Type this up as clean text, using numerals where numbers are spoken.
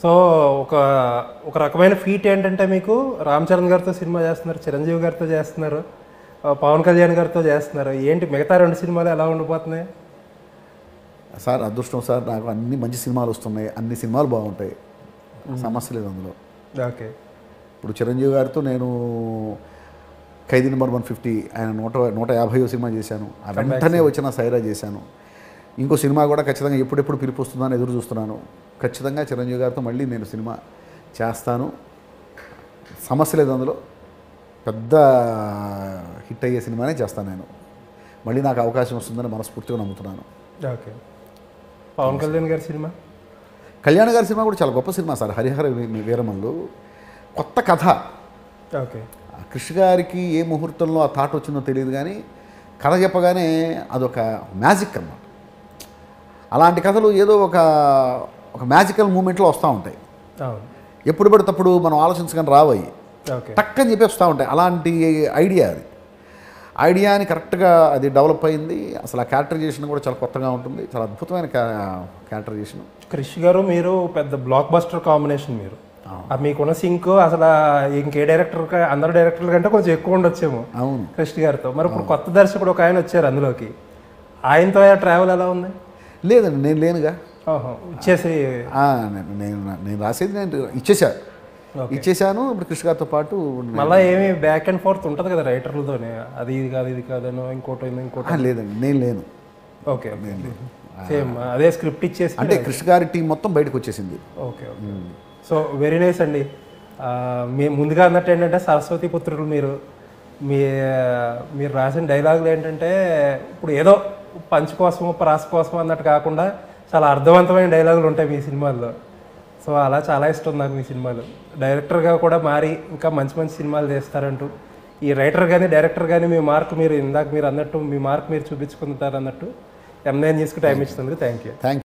So ఒక ఒక రకమైన ఫీట్ ఏంటంటే మీకు రామ్ చరణ్ గారితో సినిమా చేస్తున్నారు, చిరంజీవి గారితో చేస్తున్నారు, పవన్ కళ్యాణ్ గారితో చేస్తున్నారు. ఏంటి మిగతా 2 సినిమాలు ఎలా ఉండిపోతున్నాయి సార్? అదృష్టం సార్, నాకు అన్ని మంచి సినిమాలు వస్తున్నాయి, అన్ని సినిమాలు బాగుంటాయి, సమస్య లేదు అందులో. ఓకే. ఇప్పుడు చిరంజీవి గారితో నేను ఖైదీ నెంబర్ 150 ఆయన 150వ సినిమా చేశాను. వెంటనే వచ్చిన సైరా చేశాను. ఇంకో సినిమా కూడా ఖచ్చితంగా ఎప్పుడెప్పుడు పిలుపు వస్తుందని ఎదురు చూస్తున్నాను. ఖచ్చితంగా చిరంజీవి గారితో మళ్ళీ నేను సినిమా చేస్తాను, సమస్య లేదు అందులో. పెద్ద హిట్ అయ్యే సినిమానే చేస్తాను నేను. మళ్ళీ నాకు అవకాశం వస్తుందని మనస్ఫూర్తిగా నమ్ముతున్నాను. ఓకే. పవన్ కళ్యాణ్ గారి సినిమా? కళ్యాణ్ గారి సినిమా కూడా చాలా గొప్ప సినిమా సార్. హరిహర వీరమల్లు కొత్త కథ. ఓకే. కృష్ణ గారికి ఏ ముహూర్తంలో ఆ థాట్ వచ్చిందో తెలియదు, కానీ కథ చెప్పగానే అదొక మ్యాజిక్ అన్నమాట. అలాంటి కథలు ఏదో ఒక మ్యాజికల్ మూమెంట్లో వస్తూ ఉంటాయి. ఎప్పుడు పడితప్పుడు మనం ఆలోచించగానే రావయ్యి, టక్కని చెప్పి వస్తూ ఉంటాయి. అలాంటి ఐడియా అది. ఐడియాని కరెక్ట్గా అది డెవలప్ అయింది. అసలు ఆ క్యారెక్టరైజేషన్ కూడా చాలా కొత్తగా ఉంటుంది. చాలా అద్భుతమైన క్యారెక్టరైజేషన్. క్రిష్ గారు మీరు పెద్ద బ్లాక్ బస్టర్ కాంబినేషన్. మీరు మీకున్న సింక్ అసలు ఇంకే డైరెక్టర్, అందరు డైరెక్టర్ల కంటే కొంచెం ఎక్కువ ఉండొచ్చేమో. అవును, కృష్ణ గారితో. మరి ఇప్పుడు కొత్త దర్శకుడు ఒక ఆయన వచ్చారు అందులోకి, ఆయనతో ట్రావెల్ ఎలా ఉంది? లేదండి, నేను లేనుగా. ఇచ్చేసి నేను రాసేది నేను ఇచ్చేసాను. ఇప్పుడు కృష్ణ గారితో పాటు మళ్ళీ ఏమి బ్యాక్ అండ్ ఫోర్త్ ఉంటుంది కదా రైటర్లతోనే, అది ఇది కాదు ఇది కాదనో ఇంకోటి. లేదండి, నేను లేను. ఓకే. సేమ్ అదే స్క్రిప్ట్ ఇచ్చేసి అంటే కృష్ణ గారి టీం మొత్తం బయటకు వచ్చేసింది. ఓకే. సో వెరీ నైస్ అండి. మీ ముందుగా అన్నట్టు ఏంటంటే సరస్వతి పుత్రులు మీరు రాసిన డైలాగులు ఏంటంటే ఇప్పుడు ఏదో పంచ్ కోసమో ప్రాస కోసమో అన్నట్టు కాకుండా చాలా అర్థవంతమైన డైలాగులు ఉంటాయి మీ సినిమాల్లో. సో అలా చాలా ఇష్టం నాకు మీ సినిమాలు. డైరెక్టర్గా కూడా మారి ఇంకా మంచి మంచి సినిమాలు చేస్తారంటూ, ఈ రైటర్ కానీ డైరెక్టర్ కానీ మీ మార్క్ మీరు ఇందాక మీరు అన్నట్టు మీ మార్క్ మీరు చూపించుకుంటారు అన్నట్టు M9 న్యూస్కి టైం ఇచ్చినందుకు థ్యాంక్ యూ.